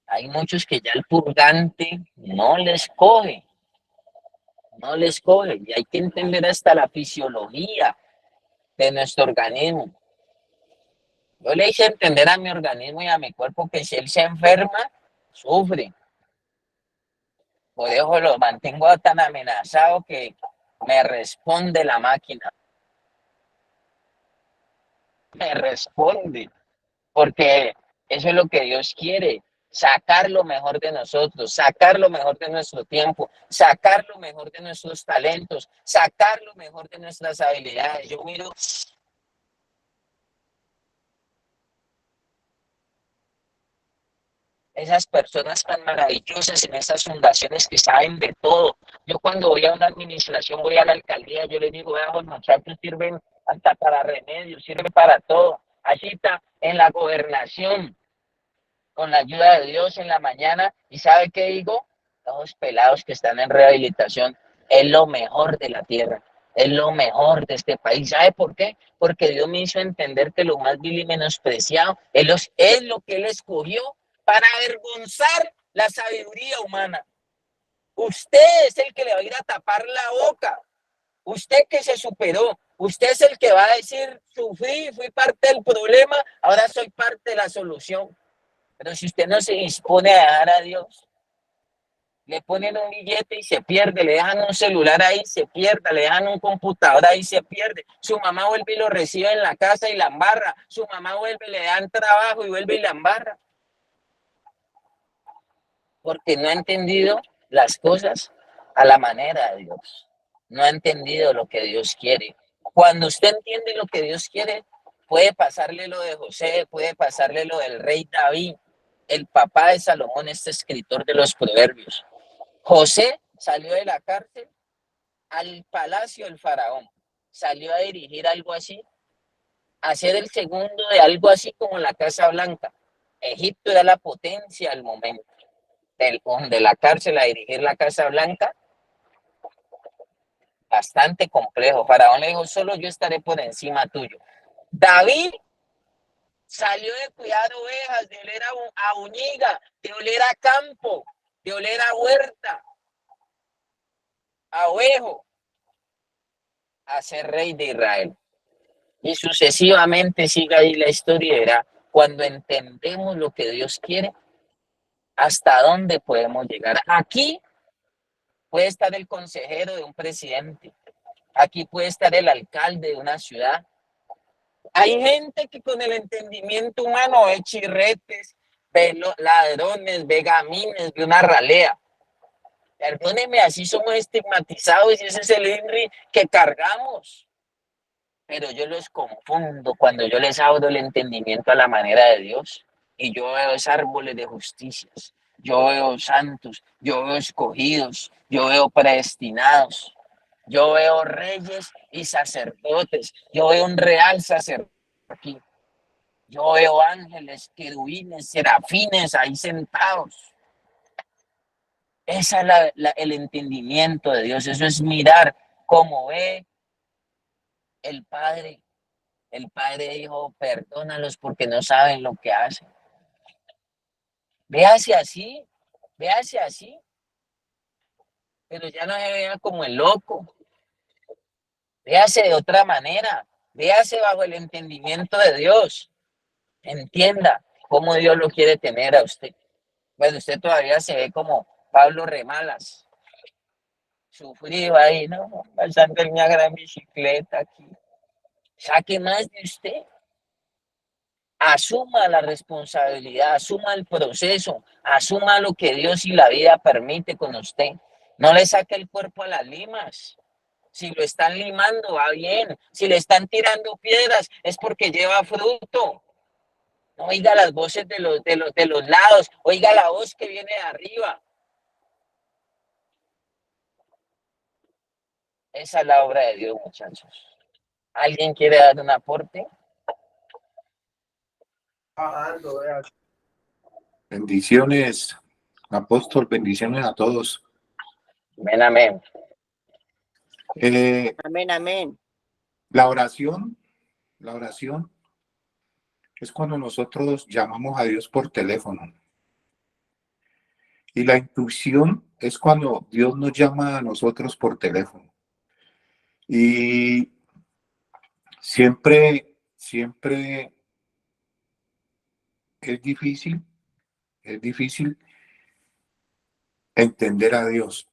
[SPEAKER 1] Hay muchos que ya el purgante no les coge, no les coge. Y hay que entender hasta la fisiología de nuestro organismo. Yo le hice entender a mi organismo y a mi cuerpo que si él se enferma, sufre. Por eso lo mantengo tan amenazado que me responde la máquina. Me responde. Porque eso es lo que Dios quiere, sacar lo mejor de nosotros, sacar lo mejor de nuestro tiempo, sacar lo mejor de nuestros talentos, sacar lo mejor de nuestras habilidades. Yo miro esas personas tan maravillosas en esas fundaciones que saben de todo. Yo cuando voy a una administración, voy a la alcaldía, yo les digo, los muchachos sirven hasta para remedios, sirven para todo. Así está en la gobernación, con la ayuda de Dios en la mañana. ¿Y sabe qué digo? Los pelados que están en rehabilitación es lo mejor de la tierra, es lo mejor de este país. ¿Sabe por qué? Porque Dios me hizo entender que lo más vil y menospreciado es lo que Él escogió para avergonzar la sabiduría humana. Usted es el que le va a ir a tapar la boca. Usted que se superó, usted es el que va a decir, sufrí, fui parte del problema, ahora soy parte de la solución. Pero si usted no se dispone a dejar a Dios, le ponen un billete y se pierde, le dejan un celular ahí, se pierde, le dejan un computador ahí, se pierde. Su mamá vuelve y lo recibe en la casa y la embarra. Su mamá vuelve, le dan trabajo y vuelve y la embarra. Porque no ha entendido las cosas a la manera de Dios. No ha entendido lo que Dios quiere. Cuando usted entiende lo que Dios quiere, puede pasarle lo de José, puede pasarle lo del rey David, el papá de Salomón, este escritor de los proverbios. José salió de la cárcel al palacio del faraón. Salió a dirigir algo así, a ser el segundo de algo así como la Casa Blanca. Egipto era la potencia al momento. De la cárcel a dirigir la Casa Blanca, bastante complejo. Faraón le dijo, solo yo estaré por encima tuyo. David salió de cuidar ovejas, de oler a uñiga, de oler a campo, de oler a huerta, a ovejo, a ser rey de Israel. Y sucesivamente siga ahí la historia y verá, cuando entendemos lo que Dios quiere, hasta dónde podemos llegar. Aquí puede estar el consejero de un presidente, aquí puede estar el alcalde de una ciudad. Hay gente que con el entendimiento humano ve chirretes, ve ladrones, ve gamines, ve una ralea. Perdóneme, así somos estigmatizados y ese es el INRI que cargamos. Pero yo los confundo cuando yo les abro el entendimiento a la manera de Dios y yo veo esos árboles de justicias, yo veo santos, yo veo escogidos, yo veo predestinados, yo veo reyes y sacerdotes, yo veo un real sacerdote aquí, yo veo ángeles, querubines, serafines ahí sentados. Ese es el entendimiento de Dios, eso es mirar cómo ve el Padre. El Padre dijo, perdónalos porque no saben lo que hacen. Véase así, véase así, pero ya no se vea como el loco. Véase de otra manera, véase bajo el entendimiento de Dios. Entienda cómo Dios lo quiere tener a usted. Bueno, usted todavía se ve como Pablo Remalas, sufrido ahí, ¿no? Pasando en una gran bicicleta aquí. Saque más de usted. Asuma la responsabilidad, asuma el proceso, asuma lo que Dios y la vida permite con usted. No le saque el cuerpo a las limas. Si lo están limando, va bien. Si le están tirando piedras, es porque lleva fruto. No oiga las voces de los lados, oiga la voz que viene de arriba. Esa es la obra de Dios, muchachos. ¿Alguien quiere dar un aporte?
[SPEAKER 4] Bendiciones, apóstol, bendiciones a todos.
[SPEAKER 1] Amén, amén.
[SPEAKER 5] Amén, amén.
[SPEAKER 4] La oración es cuando nosotros llamamos a Dios por teléfono. Y la intuición es cuando Dios nos llama a nosotros por teléfono. Y siempre es difícil entender a Dios.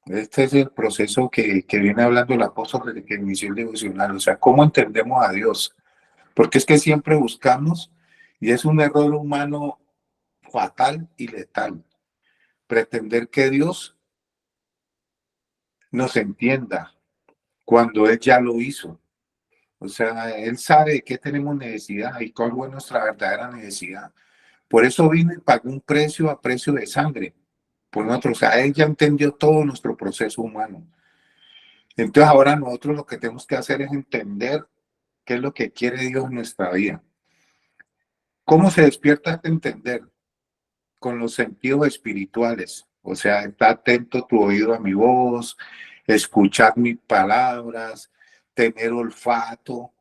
[SPEAKER 4] Este es el proceso que viene hablando el apóstol desde que inició el devocional. O sea, ¿cómo entendemos a Dios? Porque es que siempre buscamos, y es un error humano fatal y letal, pretender que Dios nos entienda cuando Él ya lo hizo. O sea, Él sabe de qué tenemos necesidad y cuál es nuestra verdadera necesidad. Por eso vino y pagó un precio a precio de sangre por nosotros. O sea, Él ya entendió todo nuestro proceso humano. Entonces ahora nosotros lo que tenemos que hacer es entender qué es lo que quiere Dios en nuestra vida. ¿Cómo se despierta este entender? Con los sentidos espirituales. O sea, está atento tu oído a mi voz, escuchar mis palabras, tener olfato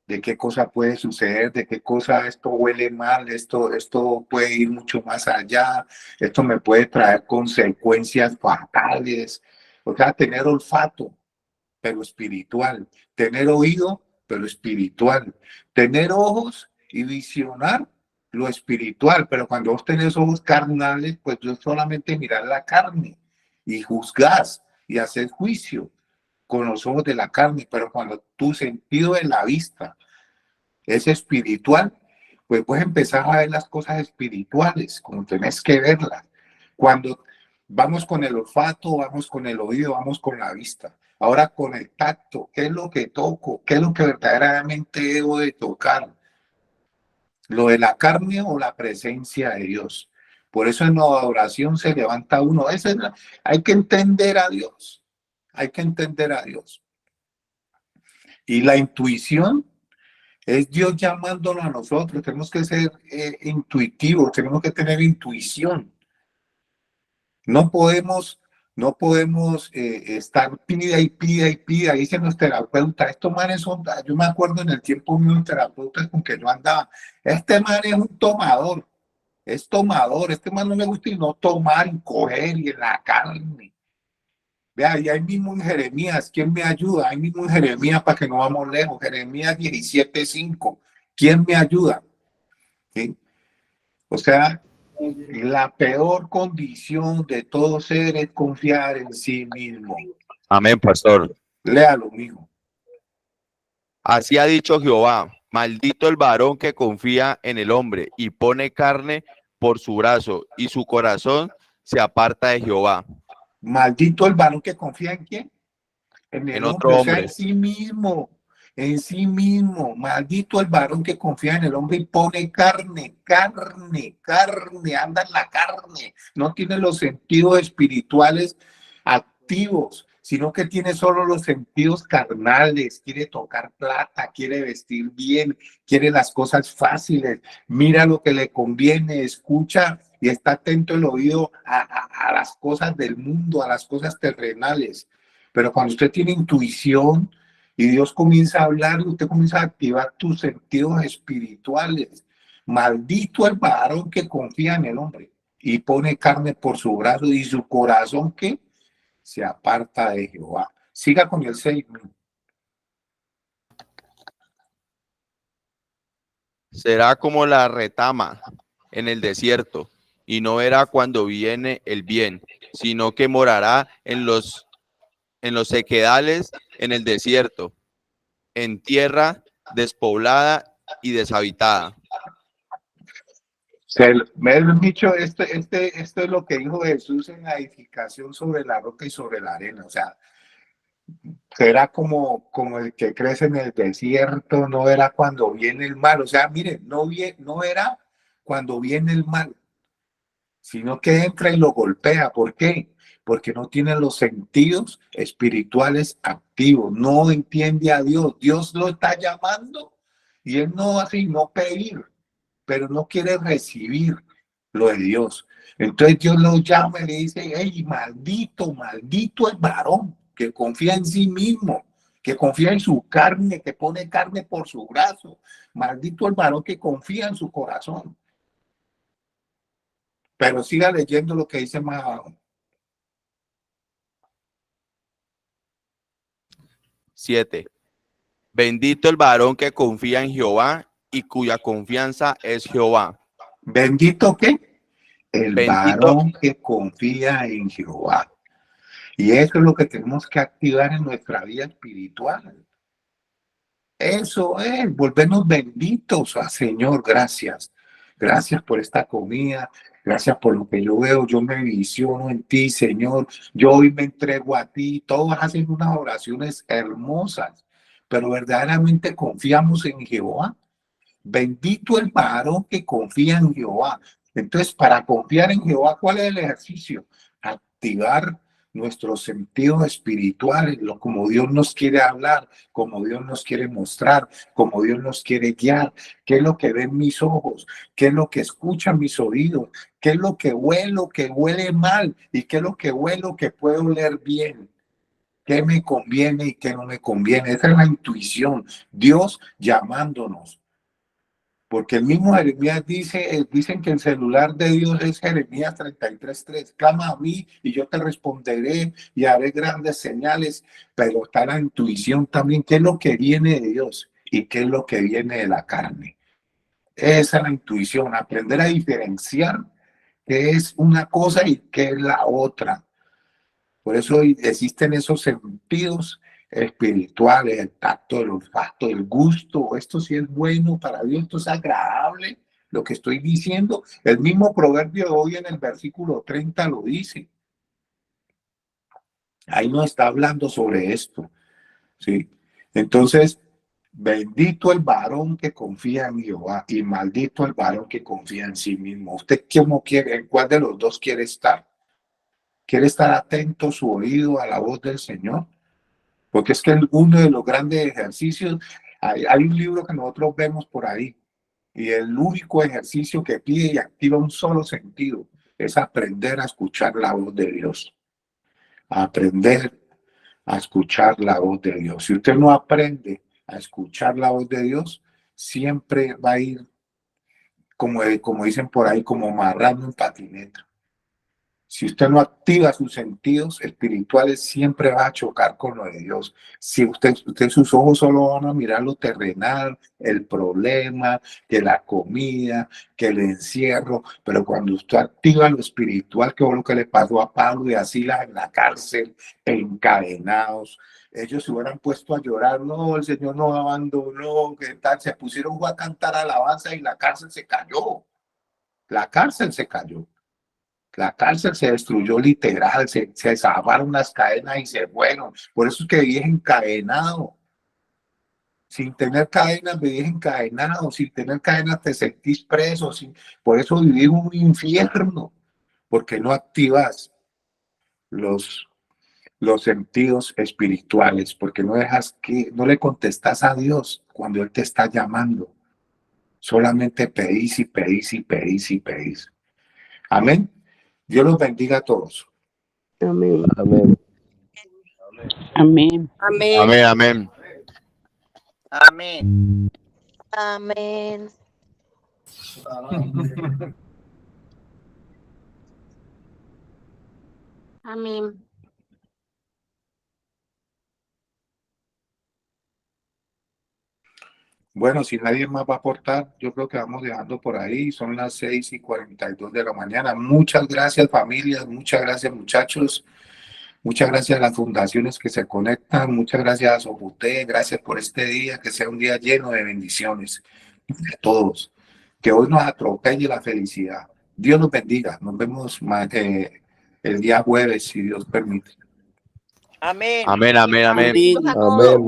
[SPEAKER 4] de qué cosa puede suceder, de qué cosa esto huele mal, esto puede ir mucho más allá, esto me puede traer consecuencias fatales. O sea, tener olfato, pero espiritual, tener oído, pero espiritual, tener ojos y visionar lo espiritual, pero cuando vos tenés ojos carnales, pues yo solamente mirar la carne y juzgás y hacer juicio con los ojos de la carne, pero cuando tu sentido de la vista es espiritual, pues puedes empezar a ver las cosas espirituales, como tenés que verlas. Cuando vamos con el olfato, vamos con el oído, vamos con la vista. Ahora con el tacto, ¿qué es lo que toco? ¿Qué es lo que verdaderamente debo de tocar? ¿Lo de la carne o la presencia de Dios? Por eso en la adoración se levanta uno. Hay que entender a Dios. Hay que entender a Dios. Y la intuición es Dios llamándolo a nosotros. Tenemos que ser intuitivos, tenemos que tener intuición. No podemos estar pida y pida y pida. Dicen los terapeutas, estos manes son, yo me acuerdo en el tiempo de unos terapeutas con que yo andaba, este man es un tomador, es tomador, este man no me gusta y no tomar y coger y en la carne. Vea, y ahí mismo en Jeremías, ¿quién me ayuda? Ahí mismo en Jeremías, para que no vamos lejos, Jeremías 17:5, ¿quién me ayuda? ¿Sí? O sea, la peor condición de todo ser es confiar en sí mismo.
[SPEAKER 2] Amén, pastor.
[SPEAKER 4] Léalo, mijo.
[SPEAKER 2] Así ha dicho Jehová, maldito el varón que confía en el hombre y pone carne por su brazo y su corazón se aparta de Jehová.
[SPEAKER 4] Maldito el varón que confía en quién, en
[SPEAKER 2] En
[SPEAKER 4] el
[SPEAKER 2] otro
[SPEAKER 4] hombre, o sea, en
[SPEAKER 2] hombre.
[SPEAKER 4] sí mismo, en sí mismo. Maldito el varón que confía en el hombre y pone carne, anda en la carne, no tiene los sentidos espirituales activos, sino que tiene solo los sentidos carnales, quiere tocar plata, quiere vestir bien, quiere las cosas fáciles, mira lo que le conviene, escucha y está atento el oído a las cosas del mundo, a las cosas terrenales. Pero cuando usted tiene intuición y Dios comienza a hablar, usted comienza a activar tus sentidos espirituales. Maldito el varón que confía en el hombre y pone carne por su brazo y su corazón que se aparta de Jehová. Siga con el 6.
[SPEAKER 2] Será como la retama en el desierto y no verá cuando viene el bien, sino que morará en los sequedales en el desierto, en tierra despoblada y deshabitada.
[SPEAKER 4] Me han dicho, esto es lo que dijo Jesús en la edificación sobre la roca y sobre la arena. O sea, será como el que crece en el desierto, no era cuando viene el mal. O sea, mire, no era cuando viene el mal, sino que entra y lo golpea. ¿Por qué? Porque no tiene los sentidos espirituales activos, no entiende a Dios. Dios lo está llamando y él no hace no pedir, pero no quiere recibir lo de Dios. Entonces Dios lo llama y le dice, hey, maldito el varón que confía en sí mismo, que confía en su carne, que pone carne por su brazo. Maldito el varón que confía en su corazón. Pero siga leyendo lo que dice más abajo.
[SPEAKER 2] 7. Bendito el varón que confía en Jehová y cuya confianza es Jehová.
[SPEAKER 4] Bendito que el
[SPEAKER 2] Bendito,
[SPEAKER 4] varón que confía en Jehová. Y eso es lo que tenemos que activar en nuestra vida espiritual. Eso es, volvernos benditos a Señor, gracias. Gracias por esta comida, gracias por lo que yo veo, yo me visiono en ti, Señor. Yo hoy me entrego a ti, todos hacen unas oraciones hermosas, pero verdaderamente confiamos en Jehová. Bendito el varón que confía en Jehová. Entonces, para confiar en Jehová, ¿cuál es el ejercicio? Activar nuestros sentidos espirituales, como Dios nos quiere hablar, como Dios nos quiere mostrar, como Dios nos quiere guiar. ¿Qué es lo que ven mis ojos? ¿Qué es lo que escuchan mis oídos? ¿Qué es lo que huele mal? ¿Y qué es lo que huelo que puede oler bien? ¿Qué me conviene y qué no me conviene? Esa es la intuición. Dios llamándonos. Porque el mismo Jeremías dicen que el celular de Dios es Jeremías 33:3. Clama a mí y yo te responderé y haré grandes señales. Pero está la intuición también. ¿Qué es lo que viene de Dios y qué es lo que viene de la carne? Esa es la intuición. Aprender a diferenciar qué es una cosa y qué es la otra. Por eso existen esos sentidos espirituales, el tacto, el olfato, el gusto. Esto sí es bueno para Dios, esto es agradable. Lo que estoy diciendo, el mismo proverbio de hoy en el versículo 30 lo dice. Ahí no está hablando sobre esto. ¿Sí? Entonces, bendito el varón que confía en Jehová y maldito el varón que confía en sí mismo. ¿Usted cómo quiere, en cuál de los dos quiere estar? ¿Quiere estar atento su oído a la voz del Señor? Porque es que uno de los grandes ejercicios, hay un libro que nosotros vemos por ahí, y el único ejercicio que pide y activa un solo sentido es aprender a escuchar la voz de Dios. Aprender a escuchar la voz de Dios. Si usted no aprende a escuchar la voz de Dios, siempre va a ir, como dicen por ahí, como marrando en patineta. Si usted no activa sus sentidos espirituales, siempre va a chocar con lo de Dios. Si usted sus ojos solo van a mirar lo terrenal, el problema, que la comida, que el encierro, pero cuando usted activa lo espiritual, que fue lo que le pasó a Pablo y a Silas en la cárcel, encadenados, ellos se hubieran puesto a llorar, no, el Señor nos abandonó, ¿qué tal? Se pusieron a cantar alabanza y la cárcel se cayó. La cárcel se cayó. La cárcel se destruyó literal, se zafaron las cadenas y se fueron. Por eso es que vivís encadenado. Sin tener cadenas vivís encadenado, sin tener cadenas te sentís preso. Por eso vivís un infierno, porque no activas los sentidos espirituales, porque no le contestas a Dios cuando Él te está llamando. Solamente pedís y pedís y pedís y pedís. Amén. Dios los bendiga a todos.
[SPEAKER 6] Amén.
[SPEAKER 3] Amén.
[SPEAKER 6] Amén.
[SPEAKER 5] Amén.
[SPEAKER 2] Amén, amén.
[SPEAKER 1] Amén.
[SPEAKER 5] Amén. Amén.
[SPEAKER 4] Bueno, si nadie más va a aportar, yo creo que vamos dejando por ahí. Son las 6:42 de la mañana. Muchas gracias, familias. Muchas gracias, muchachos. Muchas gracias a las fundaciones que se conectan. Muchas gracias a Sobuté. Gracias por este día. Que sea un día lleno de bendiciones de todos. Que hoy nos atropelle la felicidad. Dios nos bendiga. Nos vemos el día jueves, si Dios permite.
[SPEAKER 1] Amén.
[SPEAKER 2] Amén, amén, amén.
[SPEAKER 3] Amén.